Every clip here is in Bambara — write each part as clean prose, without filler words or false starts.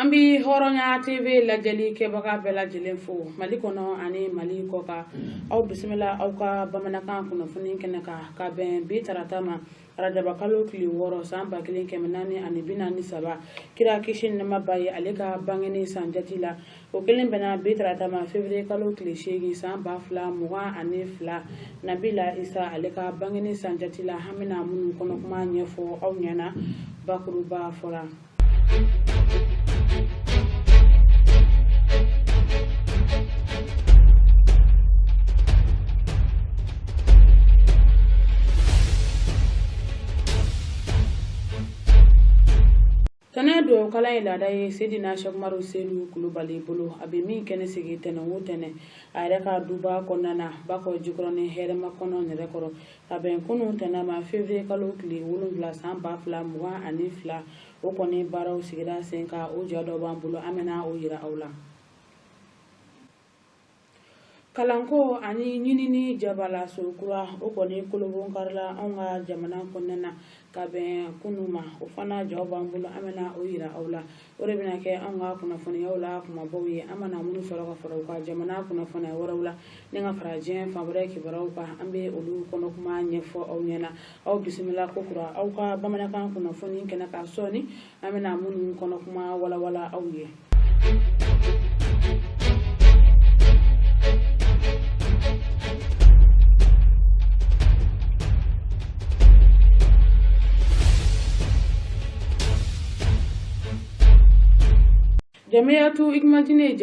Ambi Horonya TV la jeli ke baka bela jelen fo mali kono ani mali ko ka aw bismillah aw ka bamanakan kuno funi kenaka ka ben bi taratama rajaba kalo kili woro samba kilin kemenani ani binani saba kira kishin nama bayi aleka bangeni sanjatila o kilin bena bi taratama fevrier kalo kili shegi samba fla muwa ani fla nabila isa aleka bangeni sanjatila hamina mun kono kuma nyefo aw nyana bakuru ba fora Tanedo kala ila dai Sidina Shokmaru Sedu Kulubali Bulu abimi kene sigi tene wutene aireka duba konana bako jukroni herema kono nerekoro aben kunu tena ma fevrier kalo kli wulun bla samba fla muwa ani fla okoni baraw sigira senka o jado bambulo amena o yira awla Kalanko ani nyinini jabala sokura okoni kulubun karla onga jamana konena kabe kunuma ufana jawabambulo amena o yira awla orebina ke onga kuna foni yawla kuma bowi amana munu soroka foroka jamana kuna fona warawla ninga farajen fabre ki barawka ambe olu kono kuma nyefo aw nyena aw bismillah kokura aw ka bamana kan kuna foni kenaka soni amena munu kono kuma wala awye Jamiatu ikmatine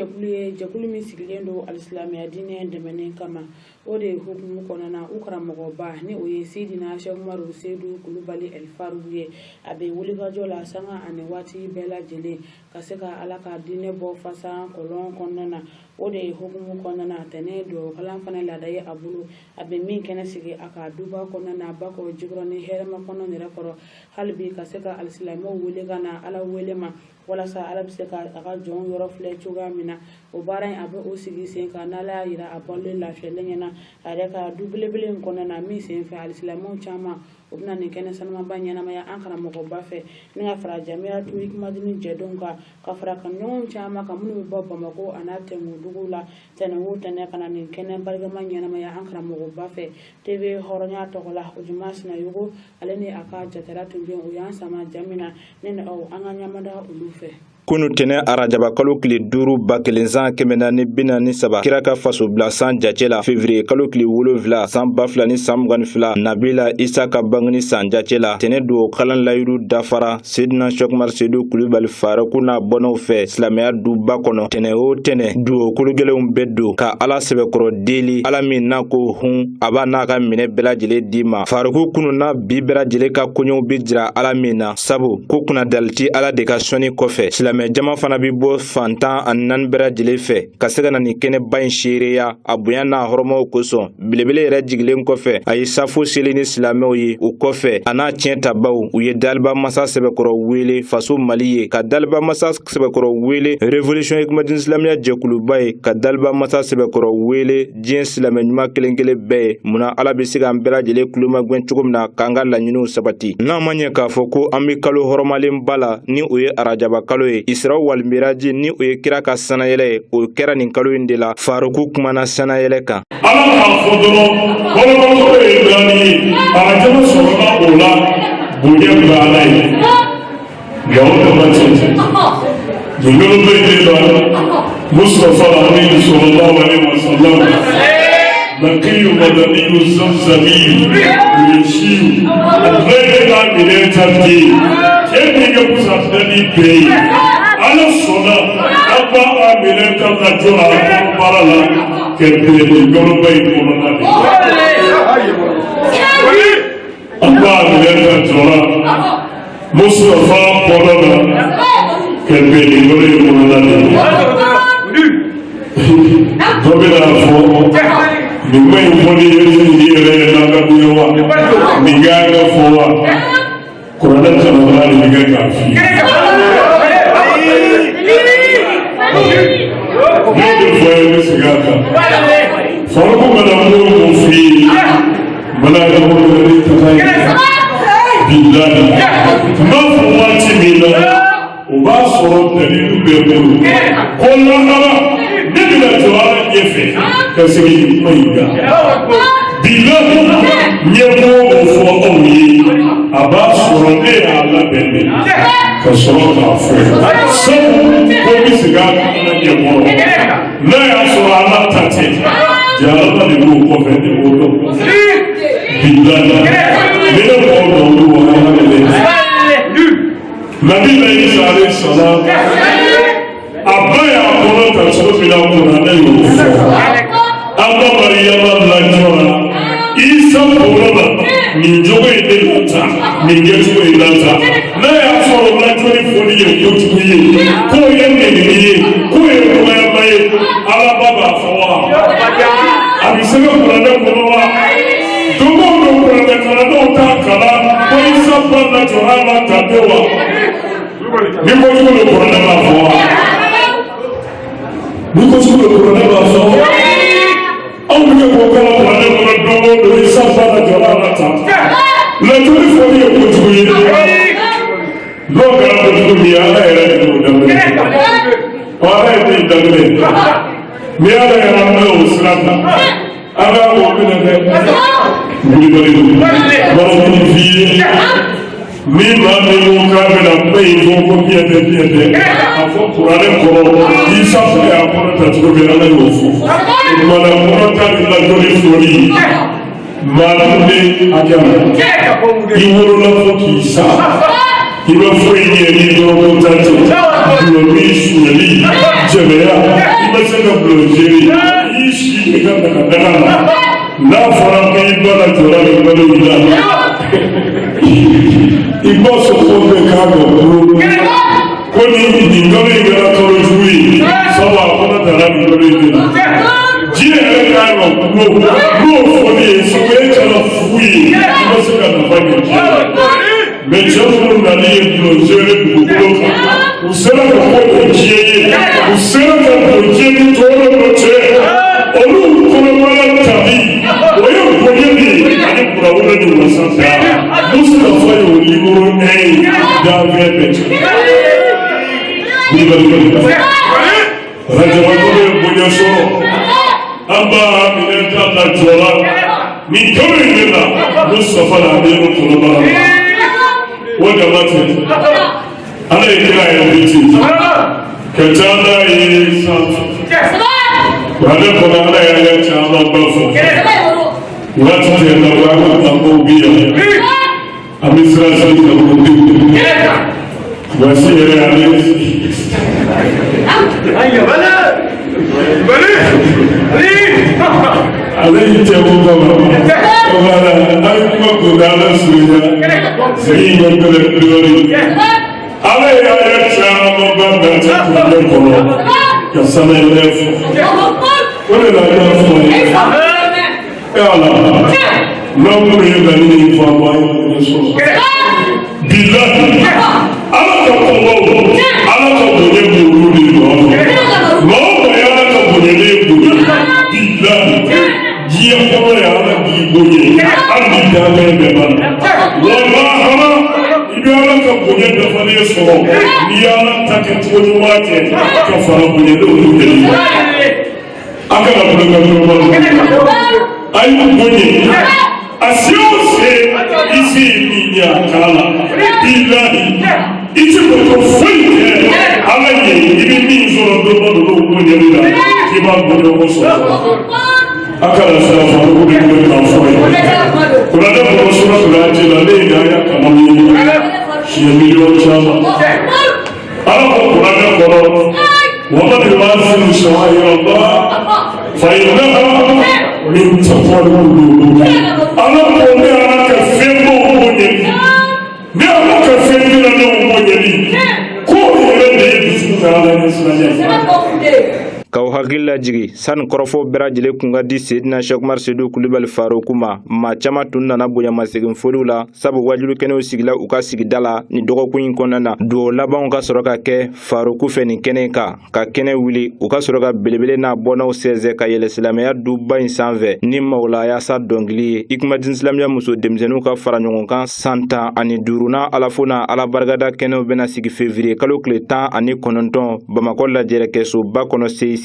jakulu misigilendo alislamia dine ndemene kama ode hukumu konana ukra mogoba ni oye Sidina Shokmaru Sedu Kulubali El Faruye abe wuliga jola sanga ane wati bela jele kaseka alaka dine bo fasa kolon konana ode hukumu konana tene do kalan fana ladaye abulu abe min kene sigi aka duba konana bako jigroni herema kono nirakoro halbi kaseka alislamo wuliga na ala welema wala sa ala biseka aka jon yoro fle chuga mina o baran abe o sigi senka nala yira aballe la felengena areka dublebele konana mi senfa alislamo chama obna ne kene sanama banyana maya ankara moko bafe ninga fara jamiatu ikmadini jedonka ka fara kan non chama ka munu baba mako anate mudugula tena wutane kana ne kene barga manyana maya ankara moko bafe tv horonya tokola ujumasina yugo aleni aka jatara tunje uyan sama jamina nene o anganya mada ulufe kunu tene arajaba kalo kili duru ba kelensan kemena ni bina ni saba kiraka faso bla san jachela février kalo kili wolonvla san bafla ni samgan fla nabila isa ka bangni san jachela tene do kalan layru dafara Sidina Shokmaru Sedu Kulubali fara kuna bono fe islamia du bakono tene o tene du kulugele beddo ka ala sebe koro deli ala min nako hun aba naka mine bela jele dima faruku kunu na bibera jele ka kunyo bidra ala mina sabu ko kuna dalti ala de ka soni kofe mais jama fana bi bo fantan annan bera jele fe kasega na ni kene bayin shereya abuya na horomo koso bilebele yere jigilen kofe ayi safo selini silameo yi o kofe ana tienta baw u ye dalba masa sebekoro wele faso maliye ka dalba masa sebekoro wele revolution ikmadin islamia jekulu baye ka dalba masa sebekoro wele jien silame nyuma kelengele be muna ala bi siga bera jele kuluma gwen chugumna kanga la nyinu sabati na manye ka foko ambi kalo horomalen bala ni o ye arajaba kalo ye Isra wal miraji ni o ye kira ka sanayele o kera nin kalo inde la faruku kumana sanayele kan ala ka fodoro wala ko e dani arajaba sorona ola buye bala yi gawo da bace dungolo be de ba Mustafa alayhi sallallahu alaihi wasallam نقي مدني الزمزمي ويشيو أدرينا من الترتيب كيف يجوز أدني بي على الصلاة أبا من الترتيب أبا كيف يجوز بي مولانا أبا من الترتيب مصطفى مولانا كيف يجوز بي مولانا Dobila fo ni mai foni yesu ni ele na ka buyowa ni gaga fowa Qur'an ta mabali ni gaga fi ni fo ni sigata farko mana mu fi mana da mu ni ta billahi ma fo wati mina b'a sɔrɔ dalilu bɛɛ bolo ko lahara ne bɛna jɔ ala ɲɛfɛ ka segin nin kuma in kan bilahi ɲɛmɔgɔ o fɔ aw ye a b'a sɔrɔ ne y'a labɛn de ka sɔrɔ k'a fɔ sabu ko n bɛ segin a kan na ɲɛmɔgɔ n'a y'a sɔrɔ ala ta tɛ jalaba de b'o kɔfɛ ne b'o dɔn bilahi ne bɛ mɔgɔ dɔn olu wa ala bɛ lɛ Nabi Isa alayhi salam abaya kono ta so bila kono na yo aba Maryama la jora Isa kono ni jogo ide lata ni yetu ilata na ya foro la jori foni ye yotu ye ko ye ne ye ko ye ko ya maye ala baba fawa abi sebe kono na kono wa dogo do kono na kono do ta kala ko Isa bana jora la tabewa ni ko sugu de kɔrɔ ne b'a fɔ ni ko sugu de kɔrɔ ne b'a fɔ anw bɛ kɛ k'o kala kɔrɔ ne kɔnɔ don o don i sanfɛ la jɔla la tan laturu fɔli ye kojugu ye n'o kɛra kojugu min ye ala yɛrɛ de y'o daminɛ ala ye den daminɛ ni ala yɛrɛ an bɛ o sira kan an b'a fɔ o minɛ dɛ wulibali don warabi fi ye. Ni maa min ko k'a bɛna kuma in fɔ ko biyɛn tɛ a fɔ kuranɛ kɔrɔ Isa fana y'a kɔrɔ ta cogo min ala y'o fɔ kumana kɔrɔ ta ni lajɔli fɔli maa min bɛ a jara i wolola fo k'i sa i bɛ foyi ɲɛ ni dɔrɔn ko ta tɛ gulɔmi suɲɛli jɛnɛya i bɛ se ka bulonzeri i y'i si i ka daga la n'a fɔra ko i ba la jɔra ni balo i la. Igbó sọ̀kò bẹ̀ ká lọ dúró. Kó ní ìdíjọ́lé ìgbéra tọrọ ìfúru yìí sọ́wọ́ àkọ́nàtàrà ìdíjọ́lé ìgbéra. Jíẹ̀ rẹ̀ ká lọ dúró. Lóò fọ́ ní èso pé ká lọ fúru yìí kí wọ́n sì ká lọ bá yẹn jẹ́. Mẹ̀jọ́ fún nàní èdè òṣèré dùgbò kan. Òṣèré kan kọ́ ló jí eyé. Òṣèré kan kò jí ní tọ́lọ́ lọ jẹ́. Olùkọ́lọ́wọ́lá tàbí oyè òkòyè ni àti kùràwọ́lá ni wọ́n sàn dá. Mustapha yóò ní wúrú ẹ̀yìn dábẹ́ bẹ̀jẹ̀. Rajabatore bonya sọ̀rọ̀. An b'a minɛ ta la jɔla. Nin kalo in de la Mustapha la ale y'o kɔnɔbara la. O dama tɛ. Ala ye kira yɛrɛ bi ten. Ka taa n'a ye sanfɛ. Ale kɔnɔ ala yɛrɛ caman ba fɔ. Waati tɛ na wa an ka lamɔw bi yan. An bɛ sira sigi ka mɔgɔ denw. Wasi yɛrɛ ale. Ale y'i cɛ ko kama. Wala an ye kuma kun da ala surunya. Sigi ɲɛ bɛrɛ dɔɔni. Ala ye yɛrɛ caman ba bɛrɛ kunkɛ kɔnɔ. Ka sana yɛrɛ fɔ. O de la yɛrɛ fɔ ye. Ala. N'aw ye laɲini in fɔ a b'a ye o sɔrɔ. Bilahi ala ka kɔngɔ ala ka bonya b'olu de nɔfɛ maa o maa ye ala ka bonya ne bonya bilahi diɲɛ kɔnɔ ye ala k'i bonya hali ni danfɛn bɛɛ b'a la walahara i bɛ ala ka bonya dafalen sɔrɔ n'i y'ala ta kɛ cogo ɲuman kɛ ka fara bonya ne olu de ye a kana kulonkɛ ɲuman a y'u bonya. Asiose isi minya kala bilahi iti ko foyi ala ye ibi min sɔrɔ do ba do ko nyɛ la ki ba ko do ko sɔrɔ akala sara fa ko de ko ka fɔ ye kula da ko sura kula ji la le da ya kama ni shi miliyon chama ala ko kula da ko wa ma bi wasu shawahir Allah fa innaha min taqwal qulub ala ko ne ala ka fɛnbɔ o ɲɛli ne ala ka fɛn jira ne o ɲɛli ko yɛrɛ de ye dusu ta ala ye silamɛ k'aw hakili lajigi sani kɔrɔfɔ bɛɛ lajɛlen kun ka di Seydina Cheikh Umar Seydou Kulibali Faroku ma maa caman tun nana bonyamasegin foliw la sabu wajulu kɛnɛw sigila u ka sigida la ni dɔgɔkun in kɔnɔna na dugawu labanw ka sɔrɔ ka kɛ Faroku fɛ nin kɛnɛ kan ka kɛnɛ wuli u ka sɔrɔ ka belebele n'a bɔnaw sɛnsɛn ka yɛlɛ silamɛya duba in sanfɛ ni Mawula Yasa dɔnkili ye Hikmadine Silamɛya muso denmisɛnninw ka fara ɲɔgɔn kan san 15 na Alafo n'a Ala barikada kɛnɛw bɛna sigi février kalo tile 19 Bamakɔ lajɛrɛkɛsoba kɔnɔ CICB.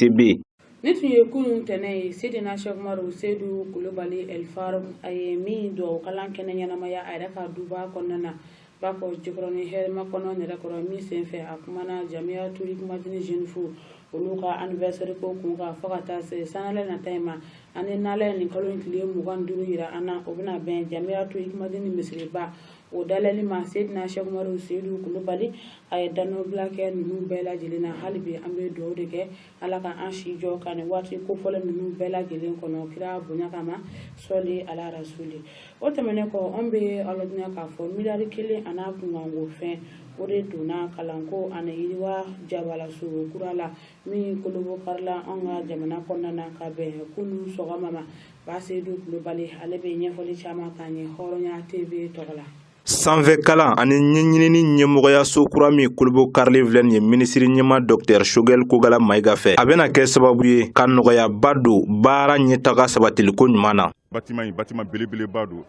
Ni tun ye kunun tɛnɛ ye Seydina Cheikh Umar Seydou Kulibali El Farouk a ye min dugawu kalan kɛnɛ ɲɛnamaya a yɛrɛ ka duba kɔnɔna na b'a fɔ Jikɔrɔni hɛrɛma kɔnɔ nɛrɛkɔrɔ min senfɛ a kumana Jamiyatu Hikmadine Jeunes Fu olu ka anniversaire ko kun kan fɔ ka taa se sanɛlɛ nata in ma ani n'Ala ye nin kalo in tile 25 yira an na o bɛna bɛn Jamiyatu Hikmadine misiriba o dalɛli ma Seydina Cheikh Umar Seydou Kulibali a ye danɔbila kɛ ninnu bɛɛ lajɛlen na hali bi an bɛ dugawu de kɛ Ala ka an si jɔ ka nin waati kofɔlen ninnu bɛɛ lajɛlen kɔnɔ kira bonya kama sɔli ala rasuli o tɛmɛnen kɔ an bɛ Ala dɔnya k'a fɔ miliyari 1 a n'a kunkanko fɛn o de donna kalanko ani yiriwa jabalaso kura la min kolobo karila an ka jamana kɔnɔna na ka bɛn kunu sɔgɔma ma ba Seydou Kulibali ale bɛ ɲɛfɔli caman k'an ye Hɔrɔnya TV tɔgɔ la. Sanfɛ kalan ani ɲɛɲinini ɲɛmɔgɔyaso kura min Kolobo karili filɛ nin ye minisiri ɲɛma Dr Shogɛl Kogala Mayiga fɛ a bɛna kɛ sababu ye ka nɔgɔyaba don baara ɲɛtaga sabatiliko ɲuman na. Bâtiment belebeleba don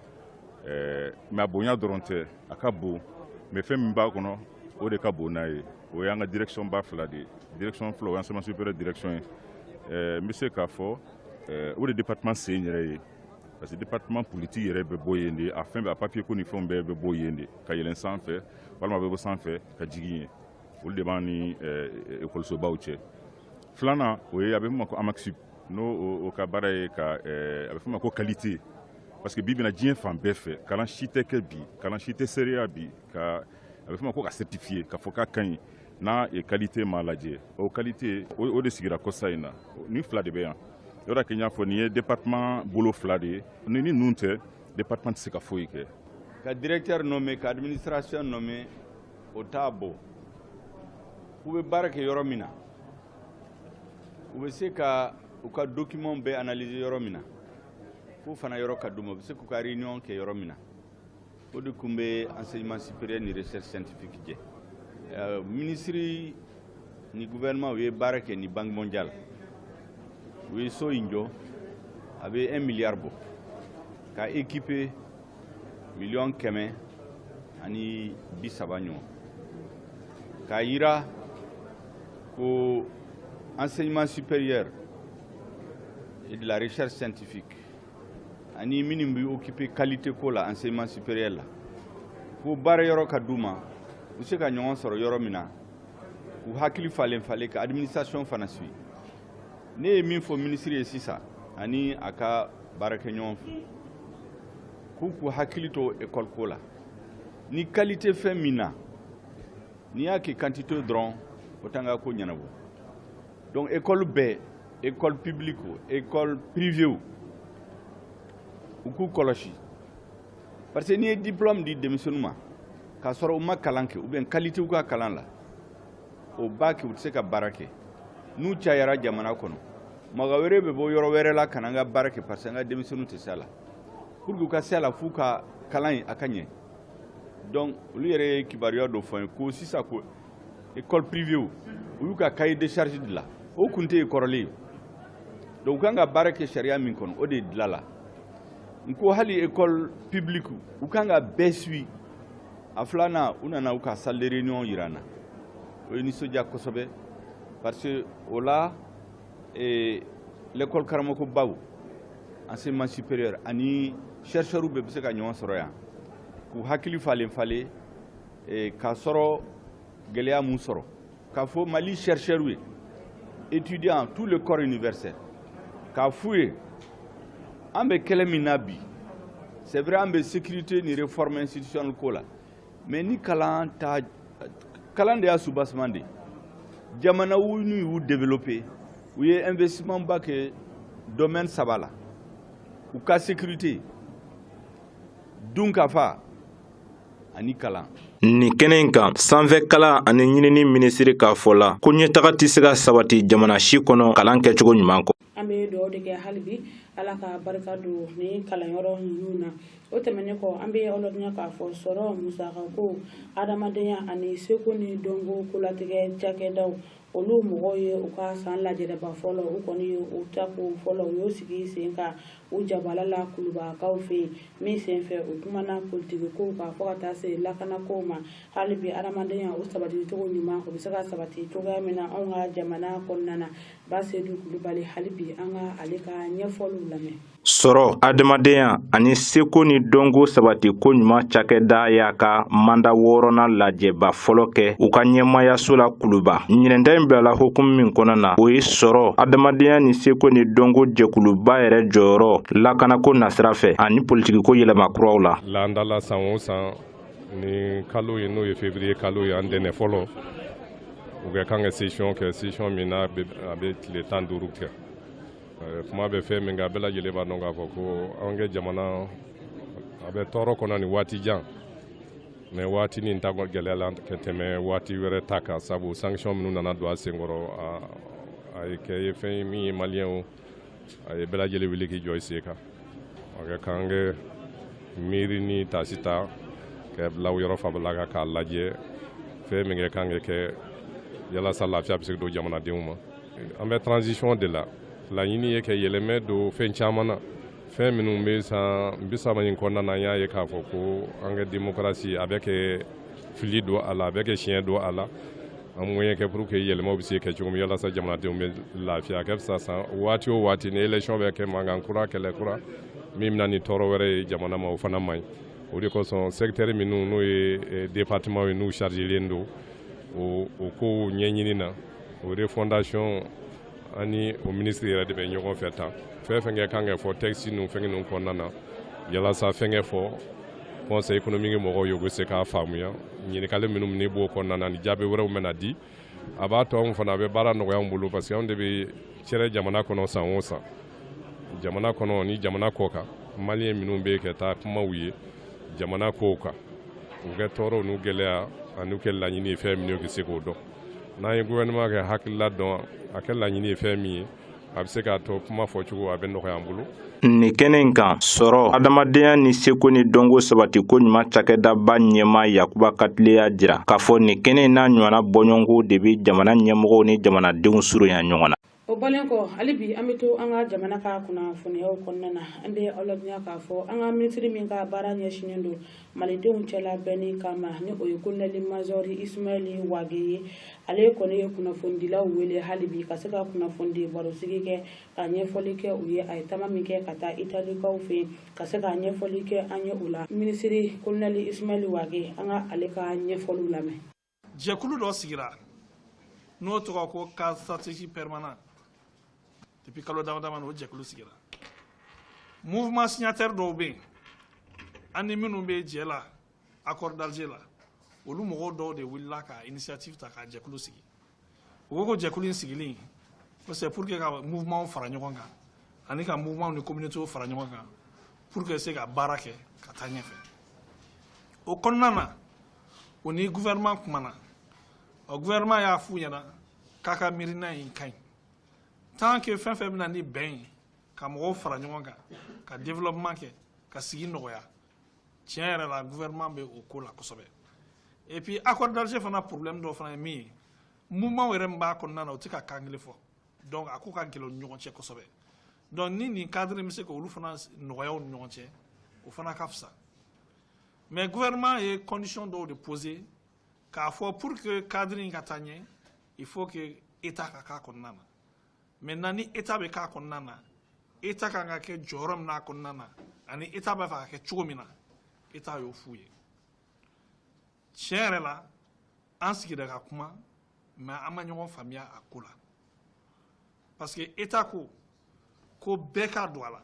mais a bonya dɔrɔn tɛ a ka bon mais fɛn min b'a kɔnɔ o de ka bon n'a ye o y'an ka direction ba fila de direction fila o y'an enseignement supérieur direction ye n bɛ se k'a fɔ o de département sen yɛrɛ ye. Parce que le département politique yɛrɛ bɛ bɔ yen de a fɛn bɛɛ a papier ko ni fɛnw bɛɛ bɛ bɔ yen de ka yɛlɛn sanfɛ walima bɛ bɔ sanfɛ ka jigin yen olu de b'an ni ekɔlisobaw cɛ filanan o ye a bɛ f'o ma ko AMAXUP n'o o ka baara ye ka a bɛ f'o ma ko qualité parce que bi bina diɲɛ fan bɛɛ fɛ kalan si tɛ kɛ bi kalan si tɛ seereya bi ka a bɛ f'o ma ko ka certifier ka fɔ k'a ka ɲi n'a qualité m'a lajɛ o qualité o de sigira Kosa in na ni fila de bɛ yan. Yɔrɔ kɛ n y'a fɔ nin ye département bolo fila de ye ni ninnu tɛ département tɛ se ka foyi kɛ. Ka directeur nommé ka administration nommé o t'a bɔ u bɛ baara kɛ yɔrɔ min na u bɛ se ka u ka document bɛɛ analyser yɔrɔ min na fo fana yɔrɔ ka d'u ma u bɛ se k'u ka réunion kɛ yɔrɔ min na o de tun bɛ enseignement supérieur ni recherche scientifique jɛ ministre ni gouvernement u ye baara kɛ ni banque mondiale. U ye so in jɔ a bɛ 1 milliard bɔ ka équiper 130 ani 30 ɲɔgɔn k'a yira ko enseignement supérieur et de la recherche scientifique ani minnu bɛ occuper qualité ko la enseignement supérieur la ko baara yɔrɔ ka d'u ma u se ka ɲɔgɔn sɔrɔ yɔrɔ min na u hakili falen ka administration fana suit. Ne ye min fɔ ministre ye sisan ani a ka baarakɛ ɲɔgɔn fɛ k'u hakili to école ko la ni qualité fɛn min na n'i y'a kɛ quantité dɔrɔn o t'an ka ko ɲɛnabɔ donc école bɛɛ école publique o école privée o u k'u kɔlɔsi parce que n'i ye diplôme di denmisɛnninw ma k'a sɔrɔ u ma kalan kɛ ou bien qualité u ka kalan la o b'a kɛ u tɛ se ka baara kɛ n'u cayara jamana kɔnɔ mɔgɔ wɛrɛ bɛ bɔ yɔrɔ wɛrɛ la ka na an ka baara kɛ parce que an ka denmisɛnninw tɛ se a la pour que u ka se a la f'u ka kalan in a ka ɲɛ donc olu yɛrɛ ye kibaruya dɔ fɔ n ye ko sisan ko école privée u y'u ka cahier de charge dilan o kun tɛ kɔrɔlen ye donc u kan ka baara kɛ sariya min kɔnɔ o de dilan la n ko hali école publique u kan ka bɛɛ suit a filanan u nana u ka salle de réunion yira an na o ye nisɔndiya kosɛbɛ parce que o la l'école karamɔgɔbaw enseignement supérieur ani chercheurs bɛɛ bɛ se ka ɲɔgɔn sɔrɔ yan k'u hakili falen k'a sɔrɔ gɛlɛya mun sɔrɔ k'a fɔ Mali chercheurs ye étudiants tout le corps universel k'a f'u ye an bɛ kɛlɛ min na bi c'est vrai an bɛ sécurité ni réforme institutionnelle ko la mais ni kalan de y'a soubassement de jamana n'u y'u développé u ye investissement ba kɛ domaine 3 la u ka sécurité dunkafa ani kalan. Ni kɛnɛ in kan sanfɛkalan ani ɲinini minisiri k'a fɔ la ko ɲɛtaga tɛ se ka sabati jamana si kɔnɔ kalan kɛcogo ɲuman kɔ. An bɛ dugawu de kɛ hali bi Ala ka barika don ni kalanyɔrɔ ninnu na. O tɛmɛnen kɔ an bɛ Ala k'a fɔ sɔrɔ musakako adamadenya ani seko ni dɔnko kolatigɛ cakɛdaw olu mɔgɔw ye u ka san lajɛrɛba fɔlɔ u kɔni ye u ta ko fɔlɔ u y'o sigi sen kan u jabalala kulubakaw fɛ yen min senfɛ u kumana politiki kow kan fɔ ka taa se lakanakow ma hali bi adamadenya o sabati cogo ɲuman o bɛ se ka sabati cogoya min na anw ka jamana kɔnɔna na Basedu Kulubali hali bi an ka ale ka ɲɛfɔliw lamɛn. Sɔrɔ adamadenya ani seko ni dɔnko sabati ko ɲuman cakɛda y'a ka manda 6nan lajɛba fɔlɔ kɛ u ka ɲɛmayaso la Kuluba. Ɲinɛnta in bilala hukumu min kɔnɔ na o ye sɔrɔ adamadenya ni seko ni dɔnko jɛkuluba yɛrɛ jɔyɔrɔ lakanako nasira fɛ ani politikiko yɛlɛma kuraw la. Landala san o san ni kalo ye n'o ye février kalo ye an dɛnɛ fɔlɔ u ka kan ka session kɛ session min na a bɛ tile 15 kɛ. Kuma bɛ fɛn min kan a bɛɛ lajɛlen b'a dɔn k'a fɔ ko an ka jamana a bɛ tɔɔrɔ kɔnɔ ni waati jan mais waati nin ta gɛlɛya la ka tɛmɛ waati wɛrɛ ta kan sabu sanction minnu nana don a senkɔrɔ a ye kɛ fɛn min ye maliyɛnw a ye bɛɛ lajɛlen wuli k'i jɔ i sen kan a ka kan kɛ miiri ni tasita ka bila yɔrɔ fabala kan k'a lajɛ fɛn min kɛ kan ka kɛ yalasa lafiya bɛ se don jamanadenw ma an bɛ transition de la laɲini ye ka yɛlɛmɛ don fɛn caman na fɛn minnu bɛ san 30 in kɔnɔna na an y'a ye k'a fɔ ko an ka démocratie a bɛ kɛ fili don a la a bɛ kɛ siɲɛ don a la an moyen kɛ pour que yɛlɛmaw bɛ se ka kɛ cogo min yalasa jamanadenw bɛ lafiya ka fisa san waati o waati ni élection bɛ kɛ mankan kura kɛlɛ kura min bɛna ni tɔɔrɔ wɛrɛ ye jamana ma o fana man ɲi o de kosɔn secteur minnu n'o ye département ye n'u chargelen don o kow ɲɛɲini na o refondation ani o ministre yɛrɛ de bɛ ɲɔgɔn fɛ tan fɛn fɛn kɛ kan ka fɔ texte ninnu fɛn ninnu kɔnɔna na yalasa fɛn kɛ fɔ conseil économique mɔgɔw ye u bɛ se k'a faamuya ɲininkali minnu ni b'o kɔnɔna na ni jaabi wɛrɛw bɛna di a b'a to anw fana a bɛ baara nɔgɔya an bolo parce que anw de bɛ cɛrɛ jamana kɔnɔ san o san jamana kɔnɔ ni jamana kɔ kan maliyɛn minnu bɛ ka taa kumaw ye jamana kow kan u kɛ tɔɔrɔ n'u gɛlɛya ani u kɛ laɲini ye fɛn min ye u bɛ se k'o dɔn n'an ye gouvernement kɛ hakilila dɔn a kɛ laɲini ye fɛn min ye a bɛ se k'a to kuma fɔcogo a bɛ nɔgɔya an bolo. Ni kɛnɛ in kan sɔrɔ adamadenya ni seko ni dɔnko sabati ko ɲuman cakɛdaba ɲɛma Yakuba Katile y'a jira k'a fɔ ni kɛnɛ in n'a ɲɔgɔnna bɔɲɔgɔnko de bɛ jamana ɲɛmɔgɔw ni jamanadenw surunya ɲɔgɔn na. O bɔlen kɔ hali bi an bɛ to an ka jamana ka kunnafoniyaw kɔnɔna na an bɛ Ala denya k'a fɔ an ka minisiri min ka baara ɲɛsinnen don malidenw cɛla bɛnni kama ni o ye colonel major Ismail Wage ye ale kɔni ye kunnafonidilaw wele hali bi ka se ka kunnafoni barosigi kɛ ka ɲɛfɔli kɛ u ye a ye taama min kɛ ka taa Italikaw fɛ yen ka se ka ɲɛfɔli kɛ an ye o la minisiri colonel Ismail Wage an ka ale ka ɲɛfɔliw lamɛn. Jɛkulu dɔ sigira n'o tɔgɔ ko cas stratégique permanent depuis kalo dama dama o jɛkulu sigira mouvement signataire dɔw bɛ yen ani minnu bɛ jɛ la accord d'Alger la olu mɔgɔw dɔw de wulila ka initiative ta ka jɛkulu sigi u ko jɛkulu in sigilen c'est pour que ka mouvement fara ɲɔgɔn kan ani ka mouvement ni communauté fara ɲɔgɔn kan pour que se ka baara kɛ ka taa ɲɛfɛ o kɔnɔna na o ni gouvernement kumana o gouvernement y'a f'u ɲɛna k'a ka miirina in ka ɲi tant que fɛn fɛn bɛna ni bɛn ye ka mɔgɔw fara ɲɔgɔn kan ka développement kɛ ka sigi nɔgɔya tiɲɛ yɛrɛ la gouvernement bɛ o ko la kosɛbɛ et puis accord d'Alger fana problème dɔ fana ye min ye mouvement yɛrɛ min b'a kɔnɔna na o tɛ ka kan kelen fɔ donc a ko ka gɛlɛn ni ɲɔgɔn cɛ kosɛbɛ donc ni nin cadre bɛ se ka olu fana nɔgɔya u ni ɲɔgɔn cɛ o fana ka fisa mais gouvernement ye condition dɔw de poser k'a fɔ pour que cadre in ka taa ɲɛ il faut que état ka k'a kɔnɔna na maintenant ni état bɛ k'a kɔnɔna na état kan ka kɛ jɔyɔrɔ min n'a kɔnɔna na ani état b'a fɛ ka kɛ cogo min na état y'o f'u ye tiɲɛ yɛrɛ la an sigira ka kuma mais an ma ɲɔgɔn faamuya a ko la parce que état ko bɛɛ ka don a la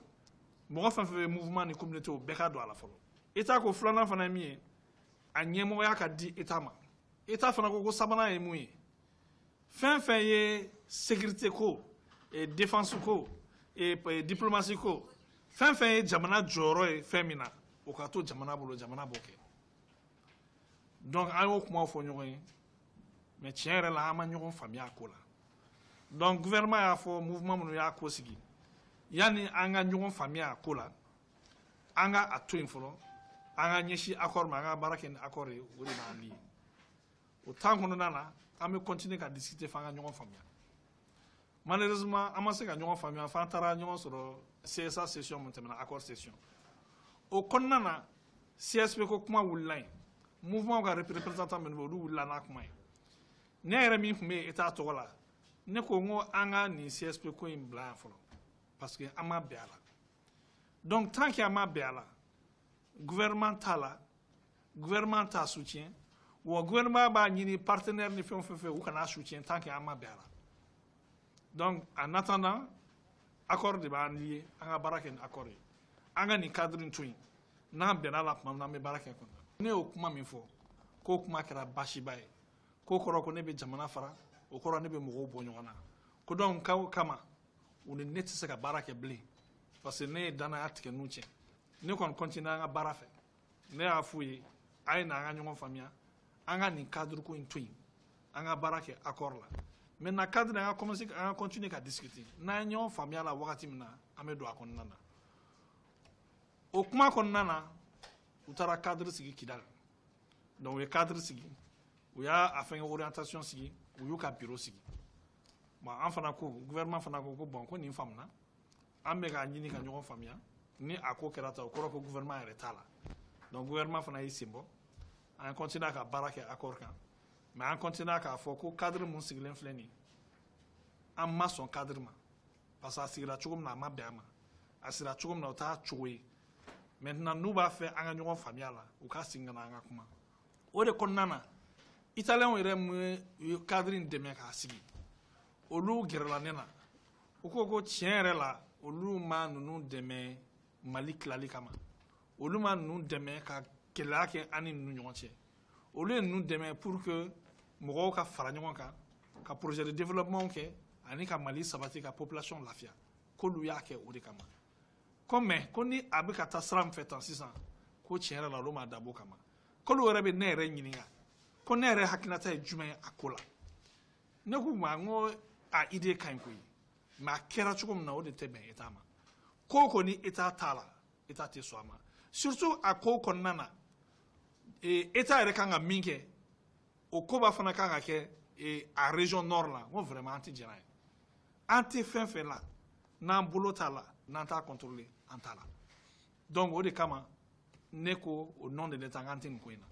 mɔgɔ fɛn fɛn bɛ mouvement ni communauté o bɛɛ ka don a la fɔlɔ état ko filanan fana ye min ye a ɲɛmɔgɔya ka di état ma état fana ko sabanan ye mun ye fɛn fɛn ye sécurité ko défense ko diplomatie ko fɛn fɛn ye jamana jɔyɔrɔ ye fɛn min na o ka to jamana bolo jamana b'o kɛ donc an y'o kuma fɔ ɲɔgɔn ye mais tiɲɛ yɛrɛ la an ma ɲɔgɔn faamuya a ko la donc gouvernement y'a fɔ mouvement minnu y'a ko sigi yanni an ka ɲɔgɔn faamuya a ko la an ka a to yen fɔlɔ an ka ɲɛsin accord ma an ka baara kɛ ni accord ye o de b'an lié o temps kɔnɔna na an bɛ continuer ka discuter f'an ka ɲɔgɔn faamuya malheureusement an ma se ka ɲɔgɔn faamuya f'an taara ɲɔgɔn sɔrɔ CSA session mun tɛmɛna accord session o kɔnɔna na CSP ko kuma wulila yen mouvement ka représentant minnu bɛ olu wulila n'a kuma ye ne yɛrɛ min tun bɛ État tɔgɔ la ne ko n ko an ka nin CSP ko in bila yan fɔlɔ parce que an ma bɛn a la donc tant que an ma bɛn a la gouvernement t'a la gouvernement t'a soutien wa gouvernement b'a ɲini partenaire ni fɛn o fɛn u kana soutien tant que an ma bɛn a la donc en attendant accord de b'an lié an ka baara kɛ ni accord ye an ka nin cadre in to yen n'an bɛnna a la tuma min na an bɛ baara kɛ kɔnɔ ne y'o kuma min fɔ k'o kuma kɛra baasiba ye k'o kɔrɔ ko ne bɛ jamana fara o kɔrɔ ne bɛ mɔgɔw bɔ ɲɔgɔn na ko donc k'o kama u ni ne tɛ se ka baara kɛ bilen parce que ne ye danaya tigɛ n'u cɛ ne kɔni continuer an ka baara fɛ ne y'a f'u ye a ye na an ka ɲɔgɔn faamuya an ka nin cadre ko in to yen an ka baara kɛ accord la maintenant cadre an ka commencer an ka continuer ka discuter n'an ye ɲɔgɔn faamuya la wagati min na an bɛ don a kɔnɔna na o kuma kɔnɔna na u taara cadre sigi Kidal donc u ye cadre sigi u y'a fɛngɛ orientation sigi u y'u ka bureau sigi bon an fana ko gouvernement fana ko bon ko nin faamuna an bɛ k'a ɲini ka ɲɔgɔn faamuya ni a ko kɛra ta o kɔrɔ ko gouvernement yɛrɛ t'a la donc gouvernement fana y'i sen bɔ an continue ka baara kɛ accord kan mais an continue k'a fɔ ko cadre mun sigilen filɛ nin an ma sɔn cadre ma parce que a sigira cogo min na a ma bɛn a ma a sigira cogo min na o t'a cogo ye maintenant n'u b'a fɛ an ka ɲɔgɔn faamuya la u ka segin ka na an ka kuma o de kɔnɔna na italiyɛnw yɛrɛ mun ye cadre in dɛmɛ k'a sigi olu gɛrɛla ne na u ko ko tiɲɛ yɛrɛ la olu ma ninnu dɛmɛ Mali tilali kama olu ma ninnu dɛmɛ ka gɛlɛya kɛ an ni ninnu ɲɔgɔn cɛ olu ye ninnu dɛmɛ pour que mɔgɔw ka fara ɲɔgɔn kan ka projet de développement kɛ ani ka Mali sabati ka population lafiya k'olu y'a kɛ o de kama ko mais ko ni a bɛ ka taa sira min fɛ tan sisan ko tiɲɛ yɛrɛ la olu ma dabɔ o kama k'olu yɛrɛ bɛ ne yɛrɛ ɲininka ko ne yɛrɛ hakilinata ye jumɛn ye a ko la ne k'u ma n ko a idée ka ɲi koyi mais a kɛra cogo min na o de tɛ bɛn État ma ko ko ni État t'a la État tɛ sɔn a ma surtout a ko kɔnɔna na État yɛrɛ kan ka min kɛ o koba fana kan ka kɛ a région nord la n ko vraiment an tɛ jɛn n'a ye an tɛ fɛn fɛn la n'an bolo t'a la n'an t'a contrôler an t'a la donc o de kama ne ko au nom de l'État an tɛ nin ko in na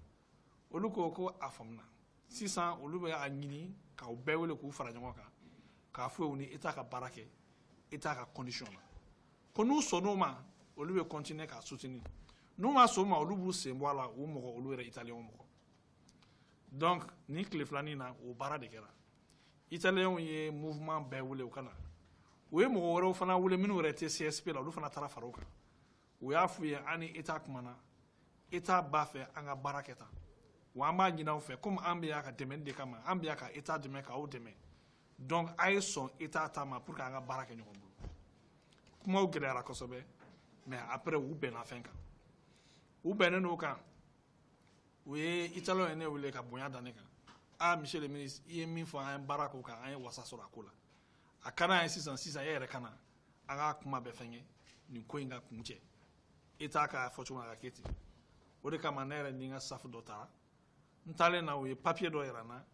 olu ko a faamuna sisan olu bɛ a ɲini k'aw bɛɛ wele k'u fara ɲɔgɔn kan k'a fɔ u ni État ka baara kɛ État ka condition la ko n'u sɔnn'o ma olu bɛ continuer k'a soutenir n'u ma sɔn o ma olu b'u sen bɔ a la u mɔgɔ olu yɛrɛ italiyɛnw mɔgɔ donc nin tile filanin na o baara de kɛra italiyɛnw ye mouvement bɛɛ wele u ka na u ye mɔgɔ wɛrɛw fana wele minnu yɛrɛ tɛ CSP la olu fana taara fara o kan u y'a f'u ye an ni État kumana État b'a fɛ an ka baara kɛ tan wa an b'a ɲini aw fɛ comme an bɛ yan ka dɛmɛni de kama an bɛ yan ka État dɛmɛ k'aw dɛmɛ donc a ye sɔn État ta ma pour que an ka baara kɛ ɲɔgɔn bolo kumaw gɛlɛyara kosɛbɛ mais après u bɛnna fɛn kan u bɛnnen n'o kan u ye italiyɛnw ye ne wele ka bonya da ne kan monsieur le ministre i ye min fɔ an ye baara k'o kan an ye wasa sɔrɔ a ko la a ka d'an ye sisan e yɛrɛ ka na an ka kuma bɛɛ fɛngɛ nin ko in ka kun cɛ État ka fɔ cogo min na a ka kɛ ten o de kama ne yɛrɛ ni n ka staff dɔ taara n taalen na u ye papier dɔ yira n na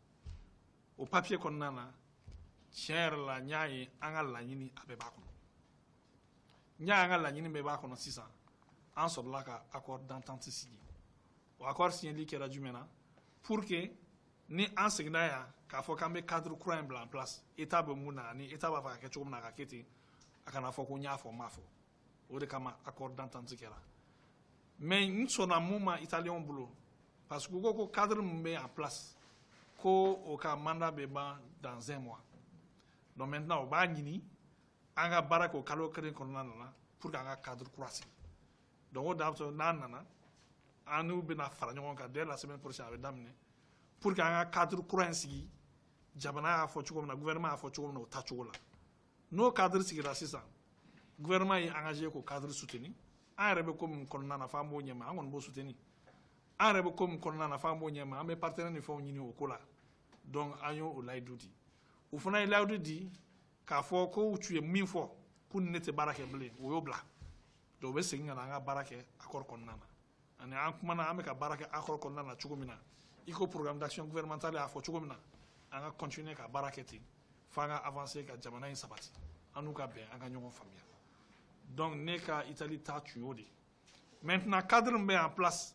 o papier kɔnɔna na tiɲɛ yɛrɛ la n y'a ye an ka laɲini a bɛɛ b'a kɔnɔ n y'a ye an ka laɲini bɛɛ b'a kɔnɔ sisan an sɔrɔla ka accord d'entente sigi o accord signali kɛra jumɛn na pour que ni an seginna yan k'a fɔ k'an bɛ cadre kura in bila en place État bɛ mun na ani État b'a fɛ ka kɛ cogo min na a ka kɛ ten a kana fɔ ko n y'a fɔ n m'a fɔ o de kama accord d'entente kɛra mais n sɔnna mun ma italiyɛnw bolo parce que u ko ko cadre min bɛ en place ko o ka mandat bɛ ban dans 1 mois donc maintenant o b'a ɲini an ka baara kɛ o kalo kelen kɔnɔna na pour que an ka cadre kura sigi donc o da n'a nana an n'u bɛna fara ɲɔgɔn kan dès la semaine prochaine a bɛ daminɛ pour que an ka cadre kura in sigi jamana y'a fɔ cogo min na gouvernement y'a fɔ cogo min na o ta cogo la n'o cadre sigira sisan gouvernement ye engagé k'o cadre soutenir an yɛrɛ bɛ ko min kɔnɔna na f'an b'o ɲɛma an kɔni b'o soutenir an yɛrɛ bɛ ko min kɔnɔna na f'an b'o ɲɛma an bɛ partenaire ni fɛnw ɲini o ko la donc an y'o layidu di o fana ye layidu di k'a fɔ ko tu ye min fɔ ko ne tɛ baara kɛ bilen o y'o bila donc u bɛ segin ka na an ka baara kɛ accord kɔnɔna na ani an kumana an bɛ ka baara kɛ accord kɔnɔna na cogo min na i ko programme d'action gouvernementale y'a fɔ cogo min na an ka continuer ka baara kɛ ten f'an ka avancer ka jamana in sabati an n'u ka bɛn an ka ɲɔgɔn faamuya donc ne ka Italie ta tun y'o de maintenant cadre min bɛ en place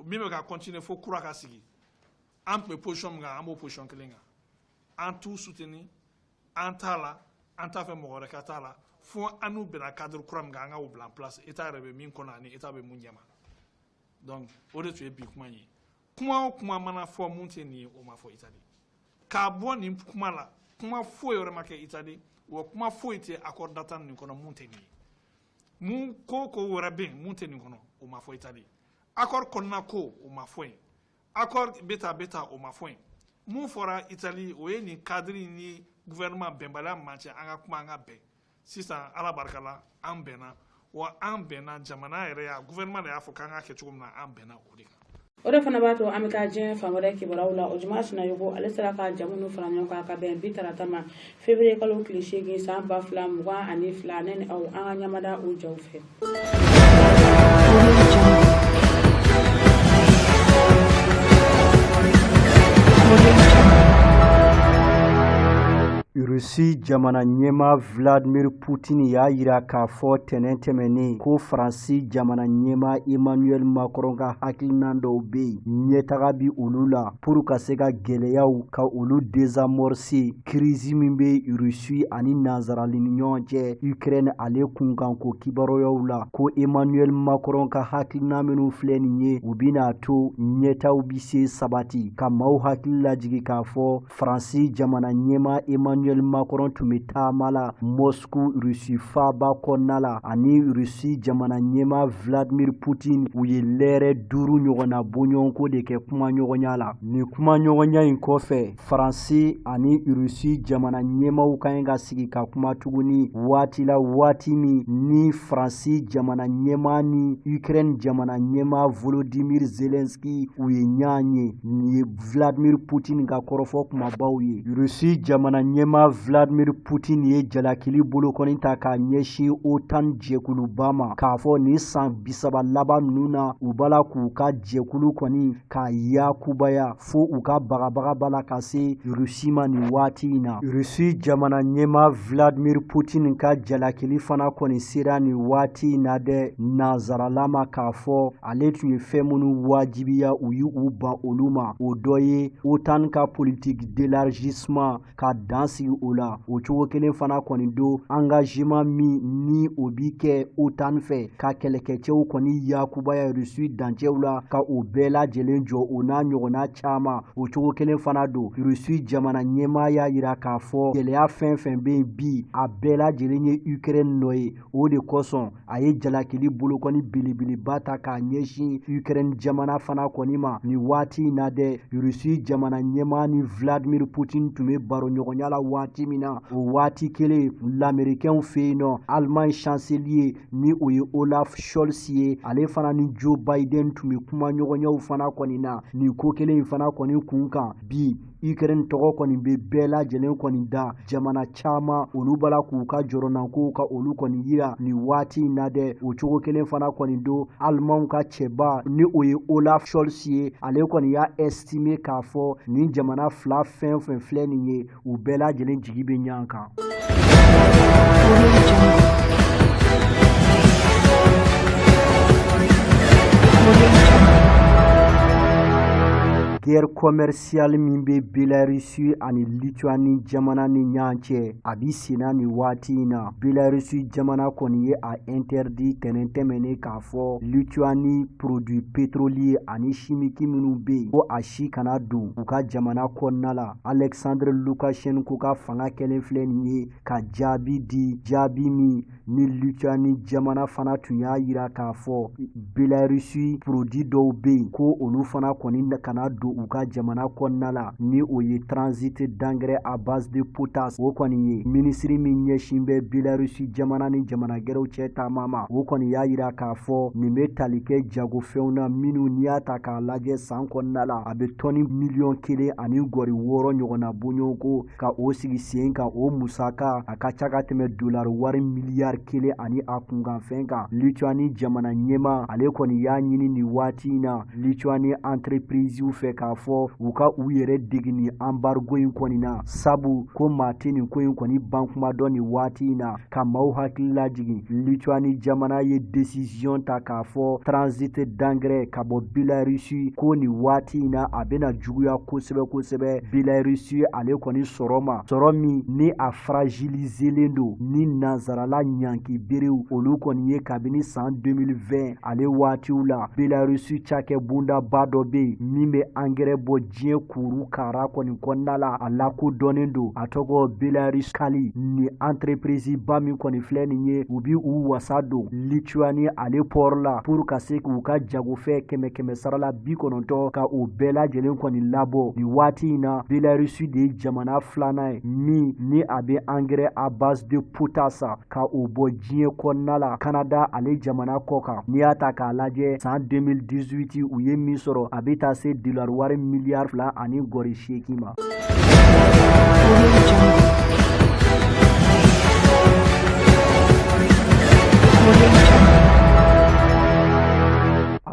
min bɛ ka continuer fo kura ka sigi an tun bɛ position min kan an b'o position kelen kan an t'u soutenir an t'a la an t'a fɛ mɔgɔ wɛrɛ ka t'a la fo an n'u bɛnna cadre kura min kan an ka o bila en place État yɛrɛ bɛ min kɔnɔ ani État bɛ mun ɲɛma donc o de tun ye bi kuma ye kuma o kuma mana fɔ mun tɛ nin ye o ma fɔ Italie k'a bɔ nin kuma la kuma foyi wɛrɛ ma kɛ Italie wa kuma foyi tɛ accord d'entente nin kɔnɔ mun tɛ nin ye mun ko wɛrɛ bɛ yen mun tɛ nin kɔnɔ o ma fɔ Italie accord kɔnɔna ko o ma fɔ yen accord bɛ ta o ma fɔ yen mun fɔra Italie o ye nin cadre ni gouvernement bɛnbaliya man cɛ an ka kuma an ka bɛn sisan ala barika la an bɛnna wa an bɛnna jamana yɛrɛ y'a gouvernement de y'a fɔ k'an ka kɛ cogo min na an bɛnna o de kan. O de fana b'a to an bɛ taa diɲɛ fan wɛrɛ kibaruyaw la o Juma Sinayogo ale sera ka jamu nu fara ɲɔgɔn kan ka bɛn bi tarata ma février kalo tile 8 san 2022 ne ni aw an ka ɲamada o jaw fɛ. Russie jamana ɲɛma Vladimir Putin y'a yira k'a fɔ tɛnɛn tɛmɛnen ko Faransi jamana ɲɛma Emmanuel Macron ka hakilina dɔw bɛ yen ɲɛtaga bi olu la pour ka se ka gɛlɛyaw ka olu désamorcer crise min bɛ Russie ani nanzarali ni ɲɔgɔn cɛ Ukraine ale kunkan ko kibaruyaw la ko Emmanuel Macron ka hakilina minnu filɛ nin ye u bɛna to ɲɛtaw bi se sabati ka maaw hakili lajigi k'a fɔ Faransi jamana ɲɛma Emmanuel Macron tun bɛ taama la Moscou Russie faaba kɔnɔna la ani Russie jamana ɲɛma Vladimir Putin u ye lɛrɛ 5 ɲɔgɔnna bɔɲɔgɔnko de kɛ kuma ɲɔgɔnya la nin kuma ɲɔgɔnya in kɔfɛ Faransi ani Russie jamana ɲɛmaw kan ka sigi ka kuma tuguni waati la waati min ni Faransi jamana ɲɛma ni Ukraine jamana ɲɛma Volodymyr Zelensky u ye ɲɔgɔn ye nin ye Vladimir Putin ka kɔrɔfɔ kumabaw ye Russie jamana ɲɛma Vladimir Putin ye jalakili bolokɔni ta k'a ɲɛsin OTAN jɛkuluba ma k'a fɔ nin san 30 laban ninnu na u b'ala k'u ka jɛkulu kɔni k'a yakubaya fo u ka bagabaga bala ka se Russie ma nin waati in na Russie jamana ɲɛma Vladimir Putin ka jalakili fana kɔni sera nin waati in na dɛ nanzaralama k'a fɔ ale tun ye fɛn minnu wajibiya u y'u ban olu ma o dɔ ye OTAN ka politique d'élargissement ka dansigi o la o cogo kelen fana kɔni do engagement min ni o bi kɛ OTAN fɛ ka kɛlɛkɛcɛw kɔni yakubaya Russie dancɛw la ka o bɛɛ lajɛlen jɔ o n'a ɲɔgɔnna caman o cogo kelen fana do Russie jamana ɲɛmaa y'a yira k'a fɔ gɛlɛya fɛn fɛn bɛ yen bi a bɛɛ lajɛlen ye Ukraine nɔ ye o de kosɔn a ye jalakili bolokɔni belebeleba ta k'a ɲɛsin Ukraine jamana fana kɔni ma nin waati in na dɛ Russie jamana ɲɛmaa ni Vladimir Putin tun bɛ baro ɲɔgɔnya la waati min na o waati kelen l'américain fɛ yen nɔ Allemagne chancelier ni o ye Olaf Scholz ye ale fana ni Joe Biden tun bɛ kuma ɲɔgɔnyaw fana kɔni na nin ko kelen in fana kɔni kun kan bi Ukraine tɔgɔ kɔni bɛ bɛɛ lajɛlen kɔni da jamana caman olu bala k'u ka jɔrɔnankow ka olu kɔni yira nin waati in na dɛ o cogo kelen fana kɔni do Allemagne ka cɛba ni o ye Olaf Scholz ye ale kɔni y'a estimé k'a fɔ nin jamana fila fɛn fɛn filɛ nin ye u bɛɛ lajɛlen jigi bɛ ɲɔgɔn kan. Guerre commerciale min bɛ Belarus ani Lituanie jamana ni ɲɔgɔn cɛ a bi senna nin waati in na Belarus jamana kɔni ye a interdit tɛnɛn tɛmɛnen k'a fɔ Lituanie produit pétrolier ani chimique minnu bɛ yen ko a si kana don u ka jamana kɔnɔna la Alexandre Lukashenko ka fanga kɛlen filɛ nin ye ka jaabi di jaabi min ni Lituanie jamana fana tun y'a yira k'a fɔ Belarus produit dɔw bɛ yen ko olu fana kɔni kana don u ka jamana kɔnɔna la ni o ye transit d'engrais à base de potasse o kɔni ye minisiri min ɲɛsin bɛ Belarusi jamana ni jamana gɛrɛw cɛ taama ma o kɔni y'a yira k'a fɔ nin bɛ tali kɛ jagofɛnw na minnu n'i y'a ta k'a lajɛ san kɔnɔna la a bɛ tɔni miliyɔn 1 ani gɔri 6 ɲɔgɔnna bɔɲɔgɔn ko ka o sigi sen kan o musaka a ka ca ka tɛmɛ dolari wari miliyari 1 ani a kunkanfɛn kan Lituanie jamana ɲɛma ale kɔni y'a ɲini nin waati in na Lituanie entreprisew fɛ k'a fɔ u ka u yɛrɛ degi nin embargo in kɔni na sabu ko maa tɛ nin ko in kɔni ban kuma dɔn nin waati in na ka maaw hakili lajigin Lituanie jamana ye décision ta k'a fɔ transit d'engrais ka bɔ Belarusi ko nin waati in na a bɛna juguya kosɛbɛ Belarusi ale kɔni sɔrɔ ma sɔrɔ min ni a fragiliselen don ni nanzarala ɲanki berew olu kɔni ye kabini san 2020 ale waatiw la Belarusi cakɛ bundaba dɔ bɛ yen min bɛ engrais bɔ diɲɛ kuru kara kɔni kɔnɔna la a lakodɔnnen don a tɔgɔ Belarus Kali ni entreprise ba min kɔni filɛ nin ye u bi u wasa don Lituanie ale port la pour ka se k'u ka jagofɛ 100 sarala 90 ka o bɛɛ lajɛlen kɔni labɔ nin waati in na Belarusi de ye jamana filanan ye min ni a bɛ engrais à base de potasse ka o bɔ diɲɛ kɔnɔna la Canada ale jamana kɔ kan n'i y'a ta k'a lajɛ san 2018 u ye min sɔrɔ a bɛ taa se dolari wari miliyari 2 ani gɔri 8 ma.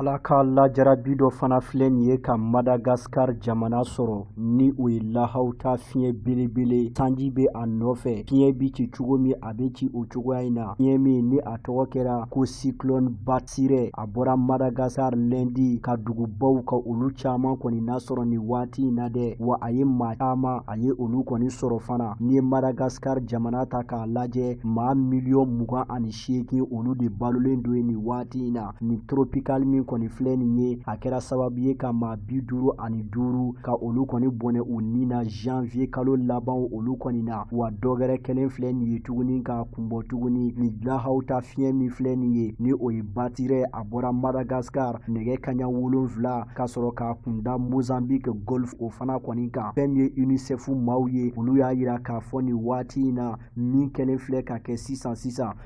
Ala ka lajarabi dɔ fana filɛ nin ye ka Madagascar jamana sɔrɔ ni o ye lahaw ta fiɲɛ belebele sanji bɛ a nɔfɛ fiɲɛ bi ci cogo min a bɛ ci o cogoya in na fiɲɛ min ni a tɔgɔ kɛra ko cyclone Batsire a bɔra Madagascar lundi ka dugubaw ka olu caman kɔni nasɔrɔ nin waati in na dɛ wa a ye maa caman a ye olu kɔni sɔrɔ fana ni ye Madagascar jamana ta k'a lajɛ maa miliyɔn 28 olu de balolen don nin waati in na nin tropical min kɔni filɛ nin ye a kɛra sababu ye ka maa 55 ka olu kɔni bɔnɛ u ni na janvier kalo laban olu kɔni na wa dɔgɛrɛ kelen filɛ nin ye tuguni k'a kunbɔ tuguni ni lahaw ta fiɲɛ min filɛ nin ye ni o ye Batsire a bɔra Madagascar nɛgɛ kaɲa 7 ka sɔrɔ k'a kunda Mozambique Golfe o fana kɔni kan fɛn min ye UNICEF maaw ye olu y'a yira k'a fɔ nin waati in na min kɛlen filɛ ka kɛ sisan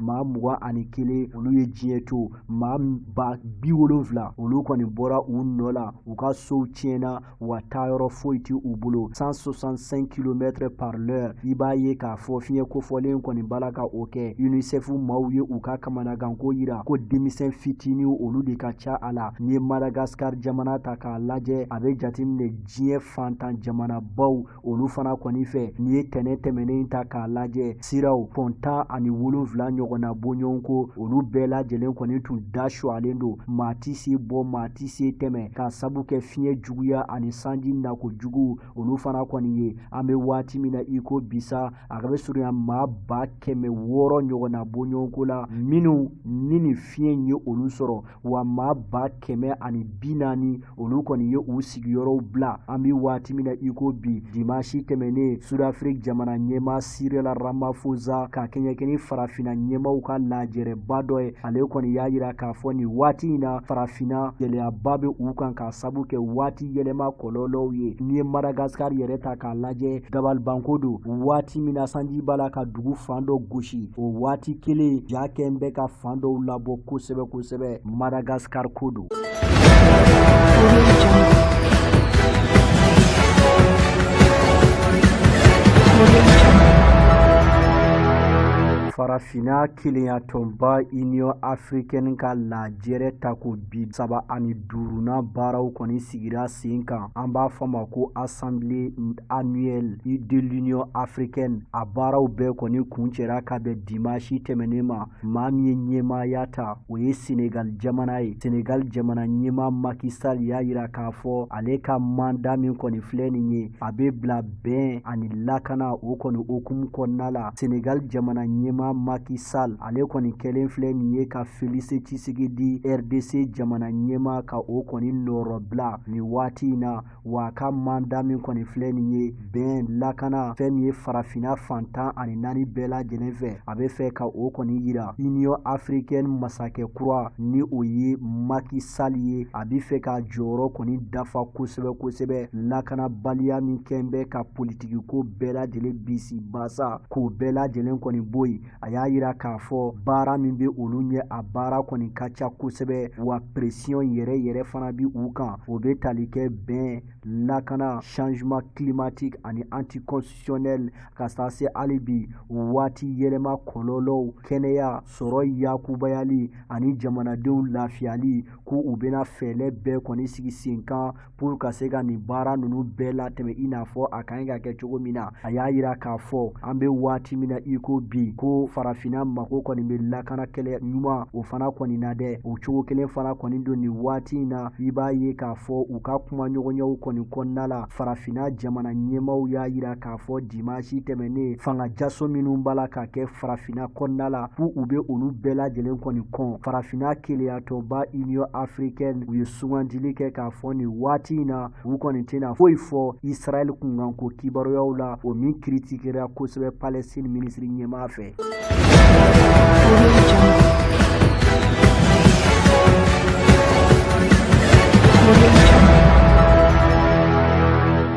maa 21 olu ye diɲɛ to maa 70 olu kɔni bɔra u nɔ la u ka sow tiɲɛna wa taayɔrɔ foyi tɛ u bolo 165 km par l'heure i b'a ye k'a fɔ fiɲɛ kofɔlen kɔni bala ka o kɛ UNICEF maaw ye u ka kamanaganko yira ko denmisɛn fitinin olu de ka ca a la ni ye Madagascar jamana ta k'a lajɛ a bɛ jateminɛ diɲɛ fantan jamanabaw olu fana kɔni fɛ ni ye tɛnɛ tɛmɛnen ta k'a lajɛ siraw pɔntan ani 7 ɲɔgɔnna bɔɲɔgɔn ko olu bɛɛ lajɛlen kɔni tun da sualen don maa ti se bɔ maa ti se tɛmɛ ka sabu kɛ fiɲɛ juguya ani sanji nako jugu olu fana kɔni ye an bɛ waati min na i ko bisa a ka bɛ surunya maa 600 ɲɔgɔnna bɔɲɔgɔn ko la minnu ni nin fiɲɛ ye olu sɔrɔ wa maa 140 olu kɔni ye u sigiyɔrɔw bila an bɛ waati min na i ko bi dimanche tɛmɛnen Sud-Afrique jamana ɲɛmaa Cyril Ramaphosa ka kɛɲɛ ni farafina ɲɛmaaw ka lajɛrɛba dɔ ye ale kɔni y'a yira k'a fɔ nin waati in na farafina gɛlɛyaba bɛ u kan k'a sabu kɛ waati yɛlɛma kɔlɔlɔw ye n'i ye Madagascar yɛrɛ ta k'a lajɛ dabalibanko don waati min na sanji b'a la ka dugu fan dɔ gosi o waati kelen ja kɛn bɛ ka fan dɔw labɔ kosɛbɛ Madagascar ko don. Farafina kelenya tɔnba Union Africaine ka lajɛrɛ ta ko bi 75nan baaraw kɔni sigira sen kan an b'a fɔ ma ko Assemblée annuelle de l'Union Africaine a baaraw bɛɛ kɔni kun cɛra ka bɛn dimanche tɛmɛnen ma maa min ye ɲɛmaaya ta o ye Senegal jamana ye Senegal jamana ɲɛmaa Macky Sall y'a yira k'a fɔ ale ka mandat min kɔni filɛ nin ye a bɛ bila bɛn ani lakana o kɔni hukumu kɔnɔna la Senegal jamana ɲɛmaa ɲɛma Macky Sall ale kɔni kɛlen filɛ nin ye ka Félix Tshisekedi RDC jamana ɲɛma ka o kɔni nɔrɔ bila ni waati in na wa ka manda min kɔni filɛ nin ye bɛn lakana fɛn min ye farafina fantan ani naani bɛɛ lajɛlen fɛ a bɛ fɛ ka o kɔni yira Union Africaine masakɛ kura ni o ye Macky Sall ye a bɛ fɛ ka jɔyɔrɔ kɔni dafa kosɛbɛ lakanabaliya min kɛn bɛ ka politiki ko bɛɛ lajɛlen bisi basa k'o bɛɛ lajɛlen kɔni bɔ yen a y'a yira k'a fɔ baara min bɛ olu ɲɛ a baara kɔni ka ca kosɛbɛ wa pression yɛrɛ fana bi u kan o bɛ tali kɛ bɛn lakana changement climatique ani anticonstitutionnel ka taa se hali bi waati yɛlɛma kɔlɔlɔw kɛnɛya sɔrɔ yakubayali ani jamanadenw lafiyali ko u bɛna fɛɛrɛ bɛɛ kɔni sigi sen kan pour ka se ka nin baara ninnu bɛɛ latɛmɛ i n'a fɔ a kan ka kɛ cogo min na a y'a yira k'a fɔ an bɛ waati min na i ko bi ko farafina mako kɔni bɛ lakana kɛlɛ ɲuman o fana kɔni na dɛ o cogo kelen fana kɔni don nin waati in na i b'a ye k'a fɔ u ka kuma ɲɔgɔnyaw kɔni kɔnɔna la farafina jamana ɲɛmaw y'a yira k'a fɔ dimanche tɛmɛnen fanga jaso minnu b'a la ka kɛ farafina kɔnɔna la fo u bɛ olu bɛɛ lajɛlen kɔni kɔn farafina keleyatɔba Union Africaine u ye sugandili kɛ k'a fɔ nin waati in na u kɔni tɛna foyi fɔ Israel kunkanko kibaruyaw la o min kiritikera kosɛbɛ Palestine minisiri ɲɛmaa fɛ.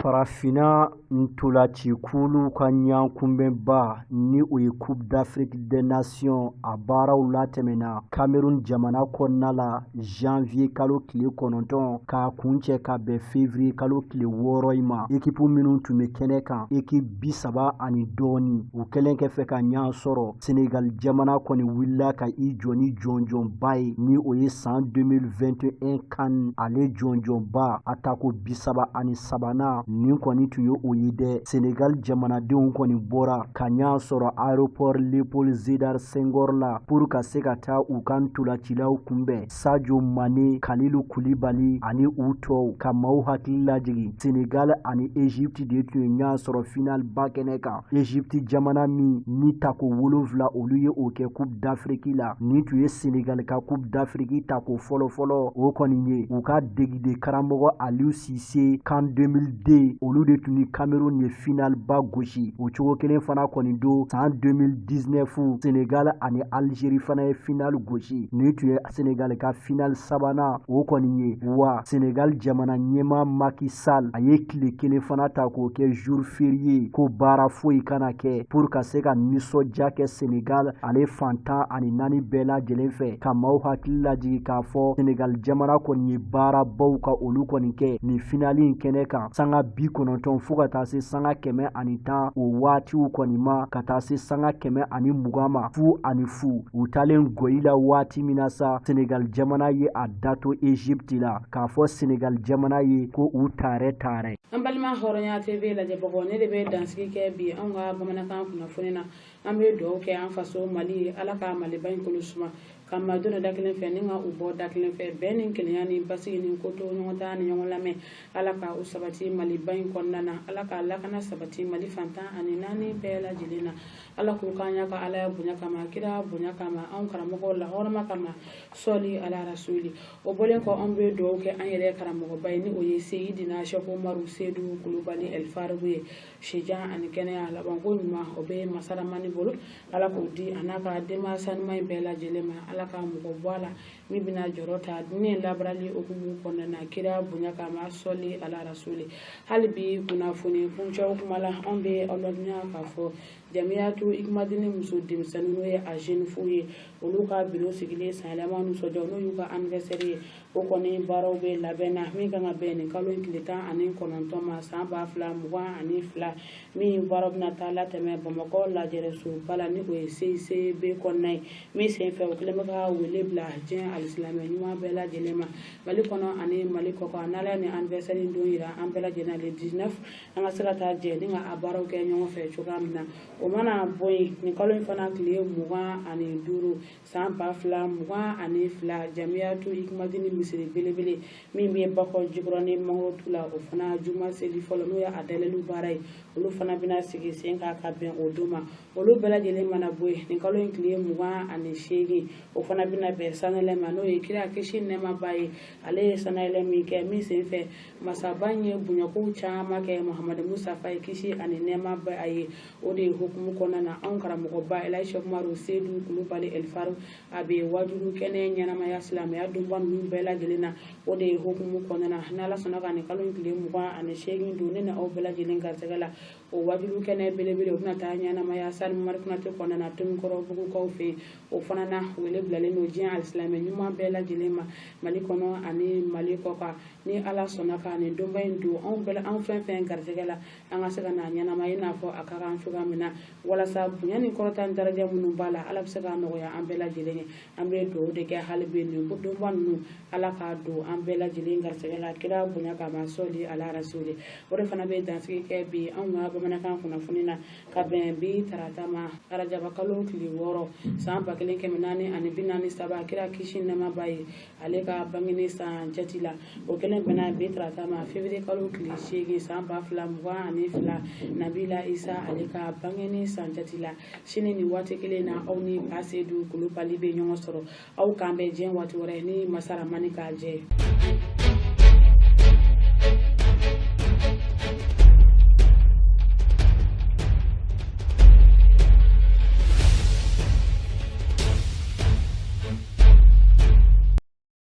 Farafina ntolacikulu ka ɲankunbɛnba ni o ye Coupe d'Afrique des Nations a baaraw latɛmɛna Cameroun jamana kɔnɔna la janvier kalo tile 9 k'a kuncɛ ka bɛn février kalo tile 6 in ma équipe minnu tun bɛ kɛnɛ kan équipe 30 ani dɔɔni u kɛlen kɛ fɛ ka ɲan sɔrɔ Sénégal jamana kɔni wulila ka i jɔ ni jɔnjɔnba ye ni o ye san 2021 CAN ale jɔnjɔnba atako 33 nin kɔni tun ye o ye dɛ Sénégal jamanadenw kɔni bɔra ka ɲan sɔrɔ aéroport Léopold Sédar Senghor la pour ka se ka taa u ka ntolacilaw kunbɛn Sadio Mané Kalilou Koulibaly ani u tɔw ka maaw hakili lajigi Sénégal ani Égypte de tun ye ɲan sɔrɔ final ba kɛnɛ kan Égypte jamana min ni tako 7 olu ye o kɛ Coupe d'Afrique la ni tun ye Sénégal ka Coupe d'Afrique tako fɔlɔfɔlɔ o kɔni ye u ka degide karamɔgɔ Aliou Cissé CAN 2002 olu de tun ni Cameroun ye final ba gosi o cogo kelen fana kɔni do san 2019 Sénégal ani Algérie fana ye final gosi ni tun ye Sénégal ka final sabanan o kɔni ye wa Sénégal jamana ɲɛma Macky Sall a ye tile kelen fana ta k'o kɛ jour férié ko baara foyi kana kɛ pour ka se ka nisɔndiya kɛ Sénégal ale fantan ani naani bɛɛ lajɛlen fɛ ka maaw hakili lajigi k'a fɔ Sénégal jamana kɔni ye baarabaw ka olu kɔni kɛ nin finali in kɛnɛ kan sanga 90 fo ka taa se sanga 110 o waatiw kɔni ma ka taa se sanga 120 ma fu ani fu u talen goyi la waati min na sa Sénégal jamana ye a dato Égypte la k'a fɔ Sénégal jamana ye ko u taarɛ an balima hɔrɔnya TV lajɛbagaw ne de bɛ dansigi kɛ bi an ka bamanankan kunnafoni na an bɛ dugawu kɛ an faso Mali ala ka Maliba in kolo suma ka madonna da kelen fɛ ni ka u bɔ da kelen fɛ bɛn ni kelenya ni basigi ni ko to ɲɔgɔn ta ni ɲɔgɔn lamɛn ala ka u sabati Maliba in kɔnɔna na ala ka lakana sabati Mali fantan ani naani bɛɛ lajɛlen na ala k'u kan ɲa ka ala bonya kama kira bonya kama an karamɔgɔw la hɔrɔma kama sɔli ala rasuli o bɔlen kɔ an bɛ dugawu kɛ an yɛrɛ karamɔgɔba ye ni o ye Seyidina Cheikh Umaru Seydou Kulubali El Farougu ye sijan ani kɛnɛya labanko ɲuman o bɛ masaramani bolo ala k'o di a n'a ka denbaya sanuman in bɛɛ lajɛlen ma ala ka mɔgɔ bɔ a la min bɛna jɔrɔ ta diinɛ labarali okumu kɔnɔna na kira bonya kama sɔli ala rasuli hali bi kunnafoni kuncɛw kuma la an bɛ aw ladɔnya k'a fɔ Jamiyatu Ikmadini muso denmisɛnnin n'o ye a jeune fu ye olu ka biro sigilen sanyɛlɛma nisɔndiya n'o y'u ka anniversaire ye o kɔni baaraw bɛ labɛn na min kan ka bɛn nin kalo in tile 19 ma san 2022 min baaraw bɛna taa latɛmɛ Bamakɔ lajɛrɛsoba la ni o ye CICB kɔnɔna ye min senfɛ o kɛlen bɛ ka wele bila diɲɛ alisilamɛ ɲuman bɛɛ lajɛlen ma Mali kɔnɔ ani Mali kɔkan n'ala ni anniversaire don yira an bɛɛ lajɛlen le 19 an ka se ka taa jɛ ni ka a baaraw kɛ ɲɔgɔn fɛ cogoya min na o mana bɔ yen nin kalo in fana tile 25 san 2022 Jamiyatu Hikmatini misiri belebele min bɛ Bakɔ Jikɔrɔ ni Mangoro Tula o fana juma seli fɔlɔ n'o ye a dayɛlɛli baara ye olu fana bɛna sigi sen kan ka bɛn o don ma olu bɛɛ lajɛlen mana bɔ yen nin kalo in tile 28 o fana bɛna bɛn sanɛlɛ ma n'o ye kira kisi nɛɛmaba ye ale ye sanɛlɛ min kɛ min senfɛ masaba ye bonyakow caman kɛ Muhamadu Musafa ye kisi ani nɛɛmaba a ye o de ye hukumu kɔnɔna na anw karamɔgɔba Elayi Sɛki Umaru Seydou Kulubali El Faru a bɛ wajulu kɛnɛ ɲɛnamaya silamɛya donba ninnu bɛɛ lajɛlen na o de ye hukumu kɔnɔna na n'Ala sɔnna ka nin kalo in tile 28 don ne na aw bɛɛ lajɛlen garisɛgɛ la o wajulu kɛnɛ belebele o bɛna taa ɲɛnamaya Sali Mamadu Konate kɔnɔna na Tomikɔrɔ Bugukaw fɛ yen o fana na wele bilalen don diɲɛ alisilamɛ ɲuman bɛɛ lajɛlen ma Mali kɔnɔ ani Mali kɔkan ni Ala sɔnna ka nin donba in don anw fɛn fɛn garisɛgɛ la an ka se ka na ɲɛnamaya i n'a fɔ a ka kan cogoya min na walasa bonya ni kɔrɔta daraja minnu b'a la Ala bɛ se ka nɔgɔya an bɛɛ lajɛlen ye an bɛ dugawu de kɛ hali bi nin donba ninnu Ala k'a don an bɛɛ lajɛlen garisɛgɛ la kira bonya kama sɔli ala rasuli o de fana bɛ dansigi kɛ bi anw ka bamanankan kunnafoni na ka bɛn bi tarata ma arajaba kalo tile 6 san 1443 kira kisi nɛɛmaba ye ale ka bangeni san jati la o kelen bɛnna bi tarata ma février kalo tile 8 san 2022 Nabila Isa ale ka bangeni san jati la sini ni waati kelen na aw ni Ba Seydou Kulubali bɛ ɲɔgɔn sɔrɔ aw kan bɛ diɲɛ waati wɛrɛ ni Masaramani k'a jɛ